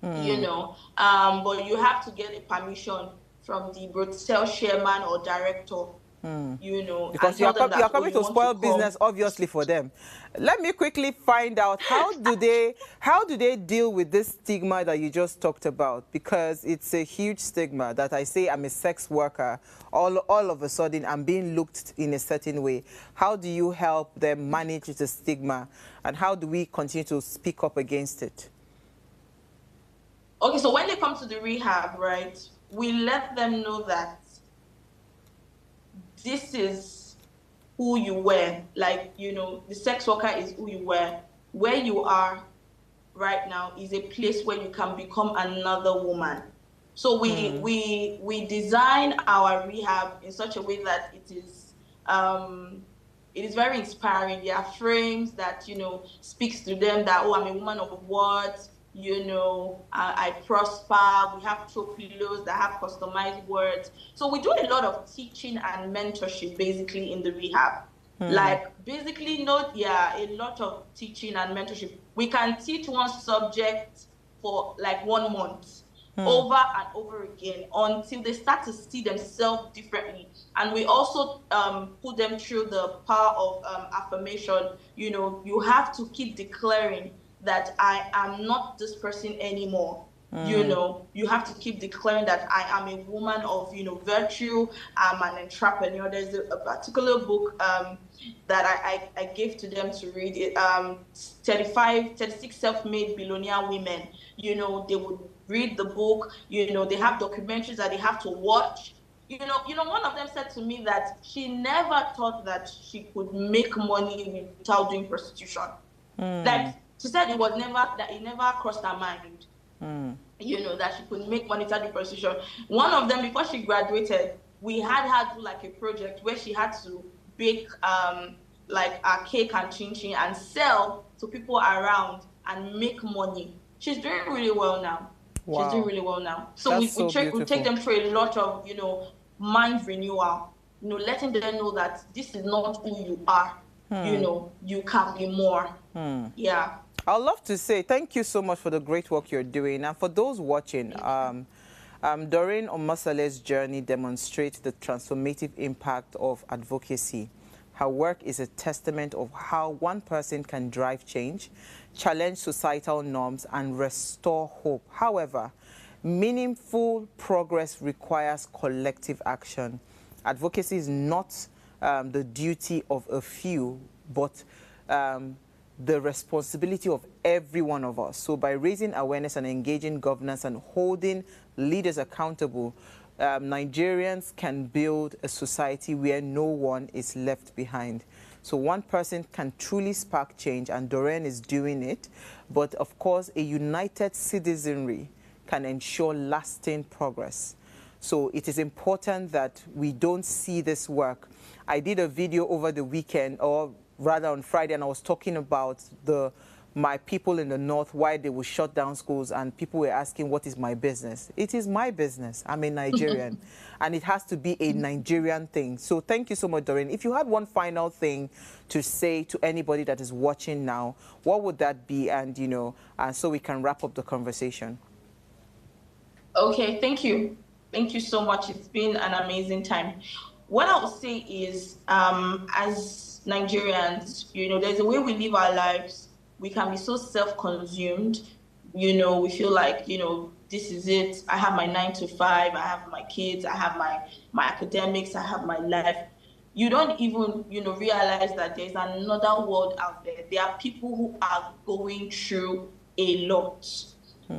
you know. But you have to get a permission from the brothel chairman or director, you know, and Because tell them you are that, oh, coming you to want to spoil come. business, obviously, for them. Let me quickly find out how do they deal with this stigma that you just talked about? Because it's a huge stigma that I say I'm a sex worker, all of a sudden I'm being looked in a certain way. How do you help them manage the stigma, and how do we continue to speak up against it? Okay, so when they come to the rehab, right, we let them know that this is who you were. Like, you know, the sex worker is who you were. Where you are right now is a place where you can become another woman. So we design our rehab in such a way that it is very inspiring. There are frames that, you know, speaks to them that, oh, I'm a woman of words, you know, I prosper. We have throw pillows that have customized words. So we do a lot of teaching and mentorship basically in the rehab. Like basically a lot of teaching and mentorship. We can teach one subject for like 1 month over and over again until they start to see themselves differently. And we also put them through the power of affirmation. You know, you have to keep declaring that I am not this person anymore. You know, you have to keep declaring that I am a woman of, you know, virtue. I'm an entrepreneur. There's a particular book that I gave to them to read. It 36 self-made billionaire women. You know, they would read the book. You know, they have documentaries that they have to watch. You know, one of them said to me that she never thought that she could make money without doing prostitution. Like, she said it never crossed her mind. You know, that she could make money without doing prostitution. One of them, before she graduated, we had her do like a project where she had to bake like a cake and chin chin and sell to people around and make money. She's doing really well now. Wow. She's doing really well now. So That's we so take them through a lot of, you know, mind renewal, you know, letting them know that this is not who you are. You know, you can be more. Yeah. I'd love to say thank you so much for the great work you're doing. And for those watching, Doreen Omasale's journey demonstrates the transformative impact of advocacy. Her work is a testament of how one person can drive change, challenge societal norms, and restore hope. However, meaningful progress requires collective action. Advocacy is not the duty of a few, but the responsibility of every one of us. So by raising awareness and engaging governance and holding leaders accountable, Nigerians can build a society where no one is left behind. So one person can truly spark change, and Doreen is doing it. But of course, a united citizenry can ensure lasting progress. So it is important that we don't see this work. I did a video over the weekend, or rather on Friday, and I was talking about my people in the north, why they will shut down schools, and people were asking, what is my business? It is my business. I'm a Nigerian, and it has to be a Nigerian thing. So thank you so much, Doreen. If you had one final thing to say to anybody that is watching now, what would that be? And, you know, so we can wrap up the conversation. Okay, thank you. Thank you so much. It's been an amazing time. What I would say is, as Nigerians, you know, there's a way we live our lives. We can be so self-consumed. You know, we feel like, you know, this is it. I have my 9 to 5. I have my kids. I have my academics. I have my life. You don't even, you know, realize that there's another world out there. There are people who are going through a lot.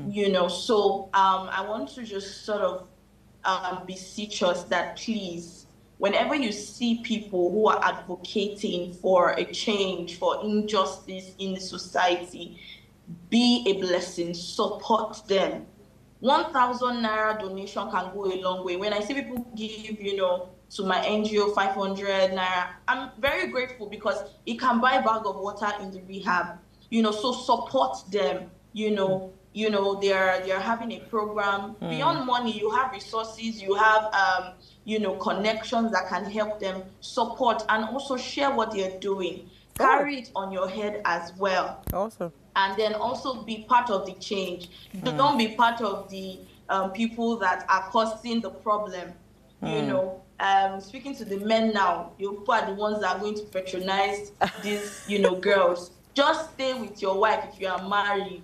You know, so I want to just sort of beseech us that please, whenever you see people who are advocating for a change, for injustice in the society, be a blessing, support them. 1,000 naira donation can go a long way. When I see people give, you know, to my NGO 500 naira, I'm very grateful because it can buy a bag of water in the rehab. You know, so support them. You know, they're having a program. Beyond money, you have resources, you have you know, connections that can help them support and also share what they're doing. Carry it on your head as well. Awesome. and then also be part of the change. Don't be part of the people that are causing the problem. You know, speaking to the men now, you are the ones that are going to patronize these, girls. Just stay with your wife if you are married.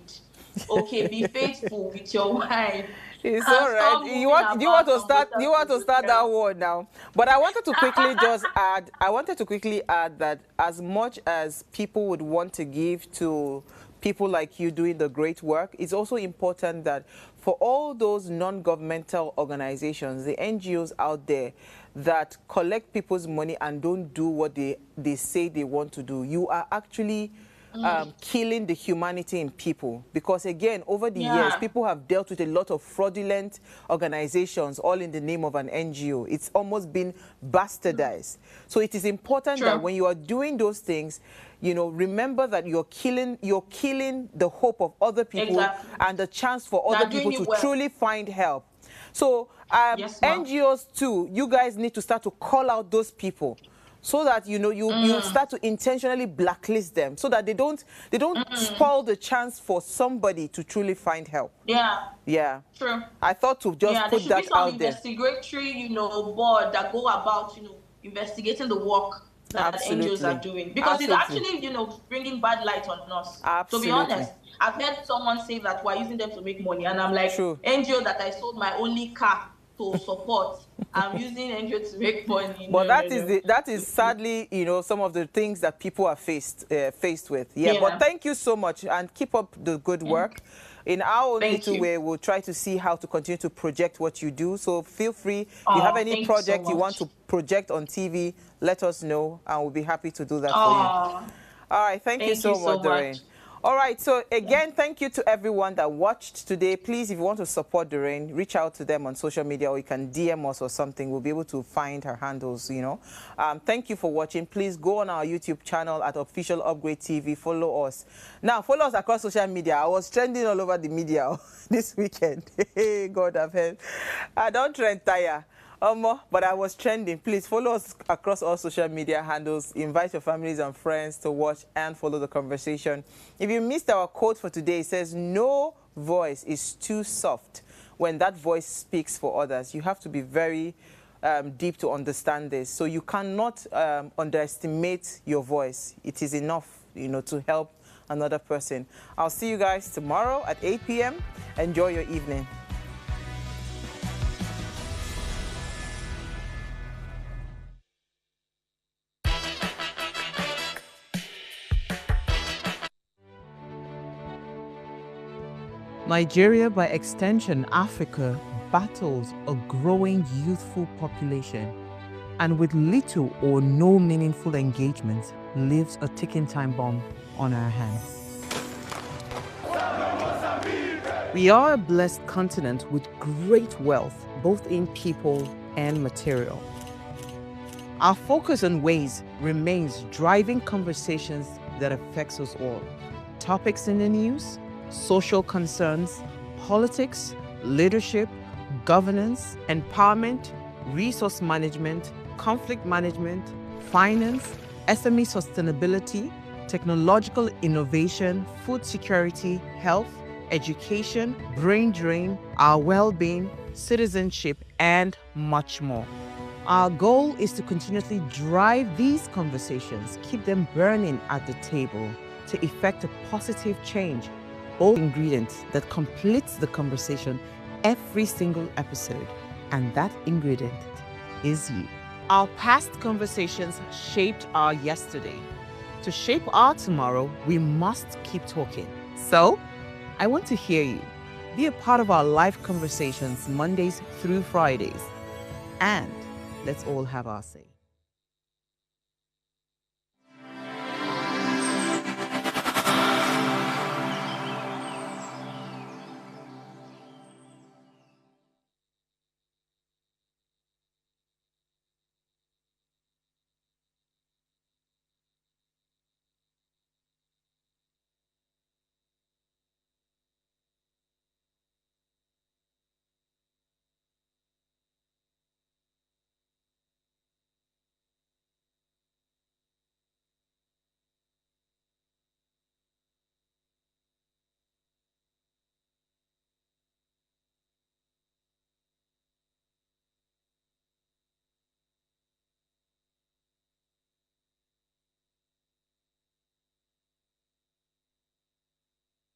Okay, be faithful with your wife. It's And all right. stop You moving want you want about to from start hotel you want to start that hotel. war now. But I wanted to quickly just add. I wanted to quickly add that as much as people would want to give to people like you doing the great work, it's also important that for all those non-governmental organizations, the NGOs out there that collect people's money and don't do what they say they want to do, you are actually killing the humanity in people. Because again, over the years, people have dealt with a lot of fraudulent organizations, all in the name of an NGO. It's almost been bastardized. So it is important that when you are doing those things, remember that you're killing the hope of other people and the chance for other people to truly find help. So NGOs too, you guys need to start to call out those people, so that you start to intentionally blacklist them, so that they don't spoil the chance for somebody to truly find help. Yeah. True. I thought to just put that out there. There should be some investigatory, board that go about, investigating the work that NGOs are doing, because it's actually, bringing bad light on us. Absolutely. To be honest, I've heard someone say that we're using them to make money, and I'm like, NGO that I sold my only car to support, I'm using NGO to make money. But that is sadly, some of the things that people are faced with. Yeah. But thank you so much, and keep up the good work. In our own little way, we'll try to see how to continue to project what you do. So feel free. If you have any project you want to project on TV, let us know, and we'll be happy to do that for you. All right. Thank you so much, Doreen. All right, so again, thank you to everyone that watched today. Please, if you want to support Doreen, reach out to them on social media, or you can DM us or something. We'll be able to find her handles, Thank you for watching. Please go on our YouTube channel at Official Upgrade TV. Follow us. Now, follow us across social media. I was trending all over the media this weekend. God have help. I don't trend tire. But I was trending. Please follow us across all social media handles. Invite your families and friends to watch and follow the conversation. If you missed our quote for today, it says, "No voice is too soft when that voice speaks for others." You have to be very deep to understand this. So you cannot underestimate your voice. It is enough, to help another person. I'll see you guys tomorrow at 8 p.m. Enjoy your evening. Nigeria, by extension Africa, battles a growing youthful population, and with little or no meaningful engagement, leaves a ticking time bomb on our hands. We are a blessed continent with great wealth, both in people and material. Our focus on ways remains driving conversations that affects us all. Topics in the news, social concerns, politics, leadership, governance, empowerment, resource management, conflict management, finance, SME sustainability, technological innovation, food security, health, education, brain drain, our well-being, citizenship, and much more. Our goal is to continuously drive these conversations, keep them burning at the table to effect a positive change. All ingredients that completes the conversation every single episode, and that ingredient is you. Our past conversations shaped our yesterday. To shape our tomorrow, we must keep talking. So, I want to hear you. Be a part of our live conversations Mondays through Fridays. And let's all have our say.